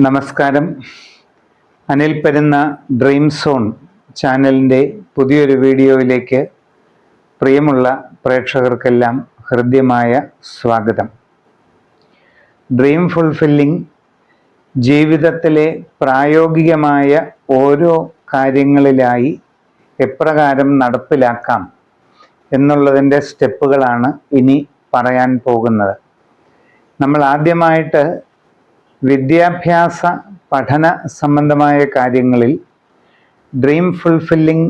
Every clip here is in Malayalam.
നമസ്കാരം. അനിൽ പെരുന്ന ഡ്രീം സോൺ ചാനലിൻ്റെ പുതിയൊരു വീഡിയോയിലേക്ക് പ്രിയമുള്ള പ്രേക്ഷകർക്കെല്ലാം ഹൃദ്യമായ സ്വാഗതം. ഡ്രീം ഫുൾഫില്ലിംഗ് ജീവിതത്തിലെ പ്രായോഗികമായ ഓരോ കാര്യങ്ങളിലായി എപ്രകാരം നടപ്പിലാക്കാം എന്നുള്ളതിൻ്റെ സ്റ്റെപ്പുകളാണ് ഇനി പറയാൻ പോകുന്നത്. നമ്മൾ ആദ്യമായിട്ട് വിദ്യാഭ്യാസ പഠന സംബന്ധമായ കാര്യങ്ങളിൽ ഡ്രീം ഫുൾഫില്ലിംഗ്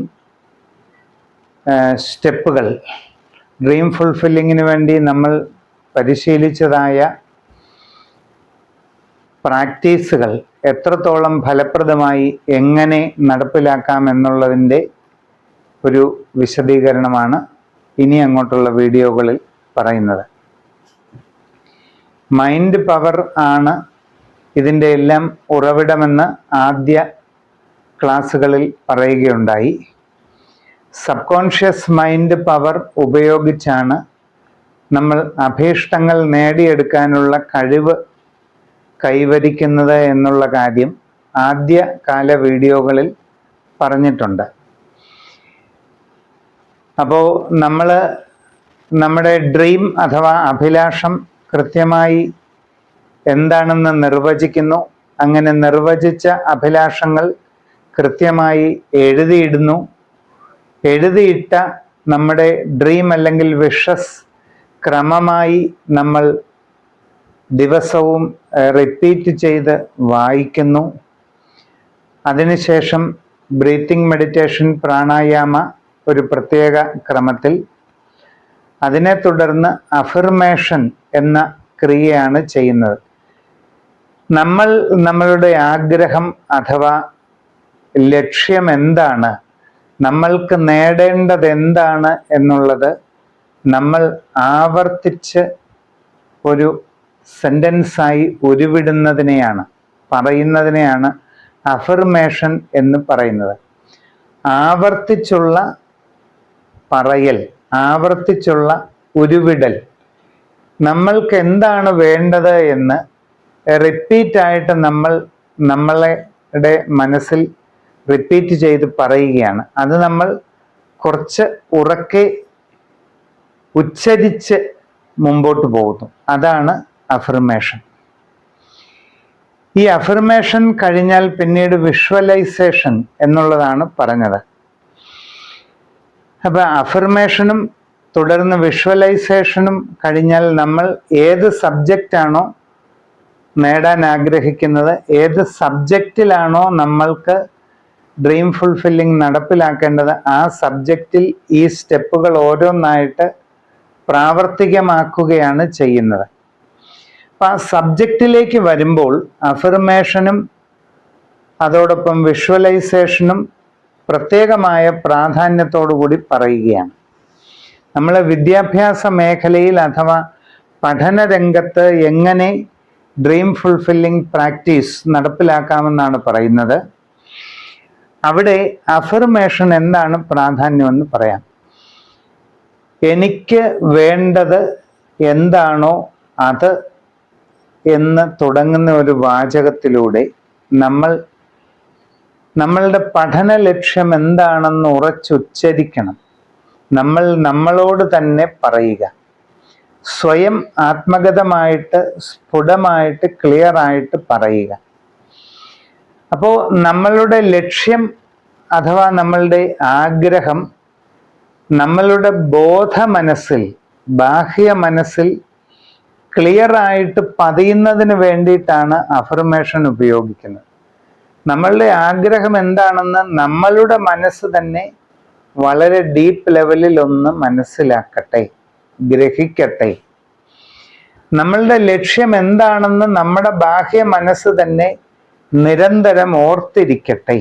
സ്റ്റെപ്പുകൾ, ഡ്രീം ഫുൾഫില്ലിങ്ങിന് വേണ്ടി നമ്മൾ പരിശീലിച്ചതായ പ്രാക്ടീസുകൾ എത്രത്തോളം ഫലപ്രദമായി എങ്ങനെ നടപ്പിലാക്കാം എന്നുള്ളതിൻ്റെ ഒരു വിശദീകരണമാണ് ഇനി അങ്ങോട്ടുള്ള വീഡിയോകളിൽ പറയുന്നത്. മൈൻഡ് പവർ ആണ് ഇതിൻ്റെ എല്ലാം ഉറവിടമെന്ന് ആദ്യ ക്ലാസ്സുകളിൽ പറയുകയുണ്ടായി. സബ് കോൺഷ്യസ് മൈൻഡ് പവർ ഉപയോഗിച്ചാണ് നമ്മൾ അഭീഷ്ടങ്ങൾ നേടിയെടുക്കാനുള്ള കഴിവ് കൈവരിക്കുന്നത് എന്നുള്ള കാര്യം ആദ്യ കാല വീഡിയോകളിൽ പറഞ്ഞിട്ടുണ്ട്. അപ്പോൾ നമ്മൾ നമ്മുടെ ഡ്രീം അഥവാ അഭിലാഷം കൃത്യമായി എന്താണെന്ന് നിർവചിക്കുന്നു. അങ്ങനെ നിർവചിച്ച അഭിലാഷങ്ങൾ കൃത്യമായി എഴുതിയിടുന്നു. എഴുതിയിട്ട നമ്മുടെ ഡ്രീം അല്ലെങ്കിൽ വിഷസ് ക്രമമായി നമ്മൾ ദിവസവും റിപ്പീറ്റ് ചെയ്ത് വായിക്കുന്നു. അതിനുശേഷം ബ്രീത്തിങ് മെഡിറ്റേഷൻ, പ്രാണായാമ ഒരു പ്രത്യേക ക്രമത്തിൽ, അതിനെ തുടർന്ന് അഫർമേഷൻ എന്ന ക്രിയയാണ് ചെയ്യുന്നത്. നമ്മൾ നമ്മളുടെ ആഗ്രഹം അഥവാ ലക്ഷ്യം എന്താണ്, നമ്മൾക്ക് നേടേണ്ടത് എന്താണ് എന്നുള്ളത് നമ്മൾ ആവർത്തിച്ച് ഒരു സെൻറ്റൻസായി ഉരുവിടുന്നതിനെയാണ്, പറയുന്നതിനെയാണ് അഫർമേഷൻ എന്ന് പറയുന്നത്. ആവർത്തിച്ചുള്ള പറയൽ, ആവർത്തിച്ചുള്ള ഉരുവിടൽ, നമ്മൾക്ക് എന്താണ് വേണ്ടത് എന്ന് റിപ്പീറ്റായിട്ട് നമ്മളുടെ മനസ്സിൽ റിപ്പീറ്റ് ചെയ്ത് പറയുകയാണ്. അത് നമ്മൾ കുറച്ച് ഉറക്കെ ഉച്ചരിച്ച് മുമ്പോട്ട് പോകുന്നു. അതാണ് അഫർമേഷൻ. ഈ അഫർമേഷൻ കഴിഞ്ഞാൽ പിന്നീട് വിഷ്വലൈസേഷൻ എന്നുള്ളതാണ് പറഞ്ഞത്. അപ്പം അഫർമേഷനും തുടർന്ന് വിഷ്വലൈസേഷനും കഴിഞ്ഞാൽ നമ്മൾ ഏത് സബ്ജക്റ്റാണോ നേടാൻ ആഗ്രഹിക്കുന്നത്, ഏത് സബ്ജക്റ്റിലാണോ നമ്മൾക്ക് ഡ്രീം ഫുൾഫില്ലിംഗ് നടപ്പിലാക്കേണ്ടത്, ആ സബ്ജക്റ്റിൽ ഈ സ്റ്റെപ്പുകൾ ഓരോന്നായിട്ട് പ്രാവർത്തികമാക്കുകയാണ് ചെയ്യുന്നത്. അപ്പം ആ സബ്ജക്റ്റിലേക്ക് വരുമ്പോൾ അഫർമേഷനും അതോടൊപ്പം വിഷ്വലൈസേഷനും പ്രത്യേകമായ പ്രാധാന്യത്തോടു കൂടി പറയുകയാണ്. നമ്മൾ വിദ്യാഭ്യാസ മേഖലയിൽ അഥവാ പഠനരംഗത്ത് എങ്ങനെ ഡ്രീം ഫുൾഫില്ലിംഗ് പ്രാക്ടീസ് നടപ്പിലാക്കാമെന്നാണ് പറയുന്നത്. അവിടെ അഫർമേഷൻ എന്താണ് പ്രാധാന്യമെന്ന് പറയാം. എനിക്ക് വേണ്ടത് എന്താണോ അത് എന്ന് തുടങ്ങുന്ന ഒരു വാചകത്തിലൂടെ നമ്മളുടെ പഠന ലക്ഷ്യം എന്താണെന്ന് ഉറച്ചുച്ചരിക്കണം. നമ്മളോട് തന്നെ പറയുക, സ്വയം ആത്മഗതമായിട്ട് സ്ഫുടമായിട്ട് ക്ലിയറായിട്ട് പറയുക. അപ്പോൾ നമ്മളുടെ ലക്ഷ്യം അഥവാ നമ്മളുടെ ആഗ്രഹം നമ്മളുടെ ബോധ മനസ്സിൽ, ബാഹ്യ മനസ്സിൽ ക്ലിയറായിട്ട് പതിയുന്നതിന് വേണ്ടിയിട്ടാണ് അഫർമേഷൻ ഉപയോഗിക്കുന്നത്. നമ്മളുടെ ആഗ്രഹം എന്താണെന്ന് നമ്മളുടെ മനസ്സ് തന്നെ വളരെ ഡീപ്പ് ലെവലിൽ ഒന്ന് മനസ്സിലാക്കട്ടെ, ഗ്രഹിക്കട്ടെ. നമ്മളുടെ ലക്ഷ്യം എന്താണെന്ന് നമ്മുടെ ബാഹ്യ മനസ്സ് തന്നെ നിരന്തരം ഓർത്തിരിക്കട്ടെ.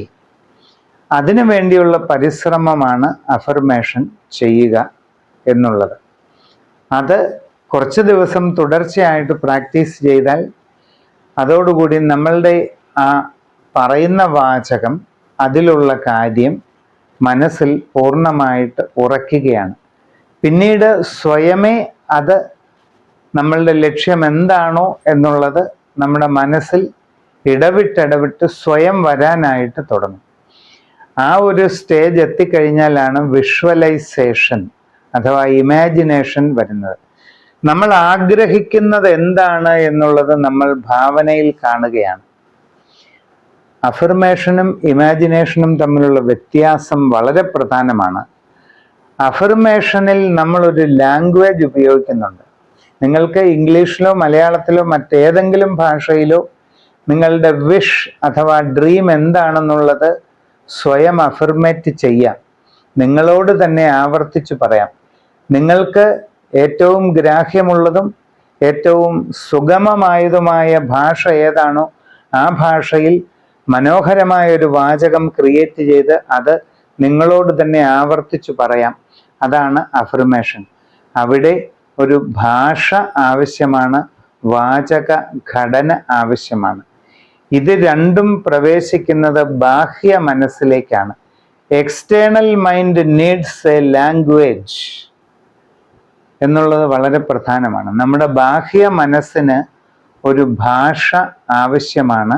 അതിനു വേണ്ടിയുള്ള പരിശ്രമമാണ് അഫർമേഷൻ ചെയ്യുക എന്നുള്ളത്. അത് കുറച്ച് ദിവസം തുടർച്ചയായിട്ട് പ്രാക്ടീസ് ചെയ്താൽ അതോടുകൂടി നമ്മളുടെ ആ പറയുന്ന വാചകം, അതിലുള്ള കാര്യം മനസ്സിൽ പൂർണ്ണമായിട്ട് ഉറയ്ക്കുകയാണ്. പിന്നീട് സ്വയമേ അത് നമ്മളുടെ ലക്ഷ്യം എന്താണോ എന്നുള്ളത് നമ്മുടെ മനസ്സിൽ ഇടവിട്ടിടവിട്ട് സ്വയം വരാനായിട്ട് തുടങ്ങും. ആ ഒരു സ്റ്റേജ് എത്തിക്കഴിഞ്ഞാലാണ് വിഷ്വലൈസേഷൻ അഥവാ ഇമാജിനേഷൻ വരുന്നത്. നമ്മൾ ആഗ്രഹിക്കുന്നത് എന്താണ് എന്നുള്ളത് നമ്മൾ ഭാവനയിൽ കാണുകയാണ്. അഫർമേഷനും ഇമാജിനേഷനും തമ്മിലുള്ള വ്യത്യാസം വളരെ പ്രധാനമാണ്. അഫർമേഷനിൽ നമ്മളൊരു ലാംഗ്വേജ് ഉപയോഗിക്കുന്നുണ്ട്. നിങ്ങൾക്ക് ഇംഗ്ലീഷിലോ മലയാളത്തിലോ മറ്റേതെങ്കിലും ഭാഷയിലോ നിങ്ങളുടെ വിഷ് അഥവാ ഡ്രീം എന്താണെന്നുള്ളത് സ്വയം അഫർമേറ്റ് ചെയ്യാം. നിങ്ങളോട് തന്നെ ആവർത്തിച്ചു പറയാം. നിങ്ങൾക്ക് ഏറ്റവും ഗ്രാഹ്യമുള്ളതും ഏറ്റവും സുഗമമായതുമായ ഭാഷ ഏതാണോ ആ ഭാഷയിൽ മനോഹരമായ ഒരു വാചകം ക്രിയേറ്റ് ചെയ്ത് അത് നിങ്ങളോട് തന്നെ ആവർത്തിച്ചു പറയാം. അതാണ് അഫർമേഷൻ. അവിടെ ഒരു ഭാഷ ആവശ്യമാണ്, വാചക ഘടന ആവശ്യമാണ്. ഇത് രണ്ടും പ്രവേശിക്കുന്നത് ബാഹ്യ മനസ്സിലേക്കാണ്. External mind needs a language എന്നുള്ളത് വളരെ പ്രധാനമാണ്. നമ്മുടെ ബാഹ്യ മനസ്സിന് ഒരു ഭാഷ ആവശ്യമാണ്.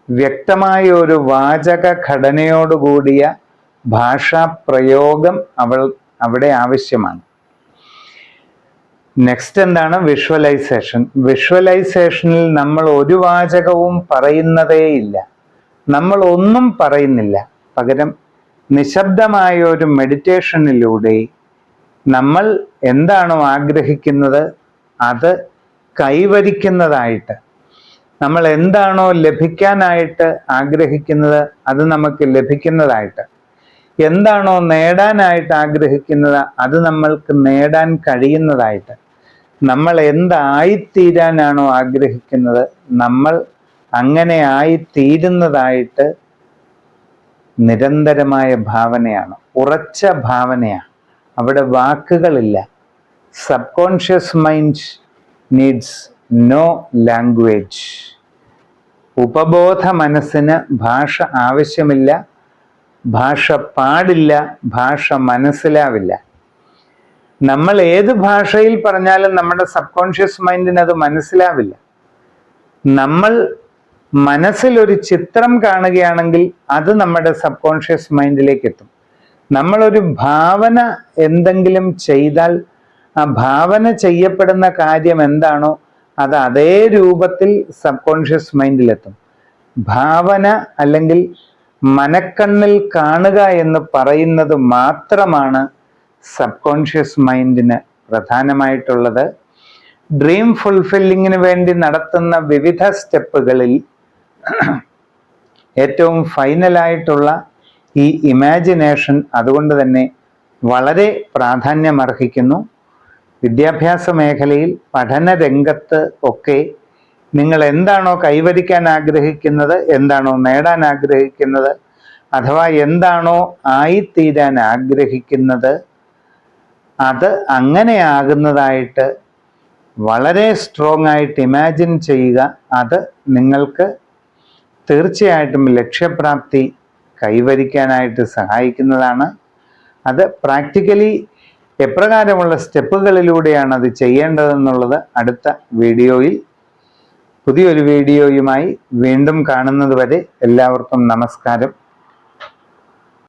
വ്യക്തമായ ഒരു വാചക ഘടനയോടുകൂടിയ ഭാഷാ പ്രയോഗം അവിടെ ആവശ്യമാണ്. നെക്സ്റ്റ് എന്താണ്? വിഷ്വലൈസേഷൻ. വിഷ്വലൈസേഷനിൽ നമ്മൾ ഒരു വാചകവും പറയുന്നതേയില്ല, നമ്മൾ ഒന്നും പറയുന്നില്ല. പകരം നിശബ്ദമായ ഒരു മെഡിറ്റേഷനിലൂടെ നമ്മൾ എന്താണോ ആഗ്രഹിക്കുന്നത് അത് കൈവരിക്കുന്നതായിട്ട്, നമ്മൾ എന്താണോ ലഭിക്കാനായിട്ട് ആഗ്രഹിക്കുന്നത് അത് നമുക്ക് ലഭിക്കുന്നതായിട്ട്, എന്താണോ നേടാനായിട്ട് ആഗ്രഹിക്കുന്നത് അത് നമ്മൾക്ക് നേടാൻ കഴിയുന്നതായിട്ട്, നമ്മൾ എന്തായിത്തീരാനാണോ ആഗ്രഹിക്കുന്നത് നമ്മൾ അങ്ങനെ ആയിത്തീരുന്നതായിട്ട് നിരന്തരമായ ഭാവനയാണ്, ഉറച്ച ഭാവനയാണ്. അവിടെ വാക്കുകളില്ല. Subconscious mind needs no language. ഉപബോധ മനസ്സിന് ഭാഷ ആവശ്യമില്ല, ഭാഷ പാടില്ല, ഭാഷ മനസ്സിലാവില്ല. നമ്മൾ ഏത് ഭാഷയിൽ പറഞ്ഞാലും നമ്മുടെ സബ് കോൺഷ്യസ് മൈൻഡിന് അത് മനസ്സിലാവില്ല. നമ്മൾ മനസ്സിലൊരു ചിത്രം കാണുകയാണെങ്കിൽ അത് നമ്മുടെ സബ് കോൺഷ്യസ് മൈൻഡിലേക്ക് എത്തും. നമ്മളൊരു ഭാവന എന്തെങ്കിലും ചെയ്താൽ ആ ഭാവന ചെയ്യപ്പെടുന്ന കാര്യം എന്താണോ അത് അതേ രൂപത്തിൽ സബ് കോൺഷ്യസ് മൈൻഡിലെത്തും. ഭാവന അല്ലെങ്കിൽ മനക്കണ്ണിൽ കാണുക എന്ന് പറയുന്നത് മാത്രമാണ് സബ് കോൺഷ്യസ് മൈൻഡിന് പ്രധാനമായിട്ടുള്ളത്. ഡ്രീം ഫുൾഫില്ലിങ്ങിന് വേണ്ടി നടത്തുന്ന വിവിധ സ്റ്റെപ്പുകളിൽ ഏറ്റവും ഫൈനലായിട്ടുള്ള ഈ ഇമാജിനേഷൻ അതുകൊണ്ട് തന്നെ വളരെ പ്രാധാന്യമർഹിക്കുന്നു. വിദ്യാഭ്യാസ മേഖലയിൽ പഠന രംഗത്ത് ഒക്കെ നിങ്ങൾ എന്താണോ കൈവരിക്കാൻ ആഗ്രഹിക്കുന്നത്, എന്താണോ നേടാൻ ആഗ്രഹിക്കുന്നത്, അഥവാ എന്താണോ ആയിത്തീരാൻ ആഗ്രഹിക്കുന്നത് അത് അങ്ങനെ ആകുന്നതായിട്ട് വളരെ സ്ട്രോങ് ആയിട്ട് ഇമാജിൻ ചെയ്യുക. അത് നിങ്ങൾക്ക് തീർച്ചയായിട്ടും ലക്ഷ്യപ്രാപ്തി കൈവരിക്കാനായിട്ട് സഹായിക്കുന്നതാണ്. അത് പ്രാക്ടിക്കലി എപ്രകാരമുള്ള സ്റ്റെപ്പുകളിലൂടെയാണ് അത് ചെയ്യേണ്ടതെന്നുള്ളത് അടുത്ത വീഡിയോയിൽ പുതിയൊരു വീഡിയോയുമായി വീണ്ടും കാണുന്നത് വരെ എല്ലാവർക്കും നമസ്കാരം.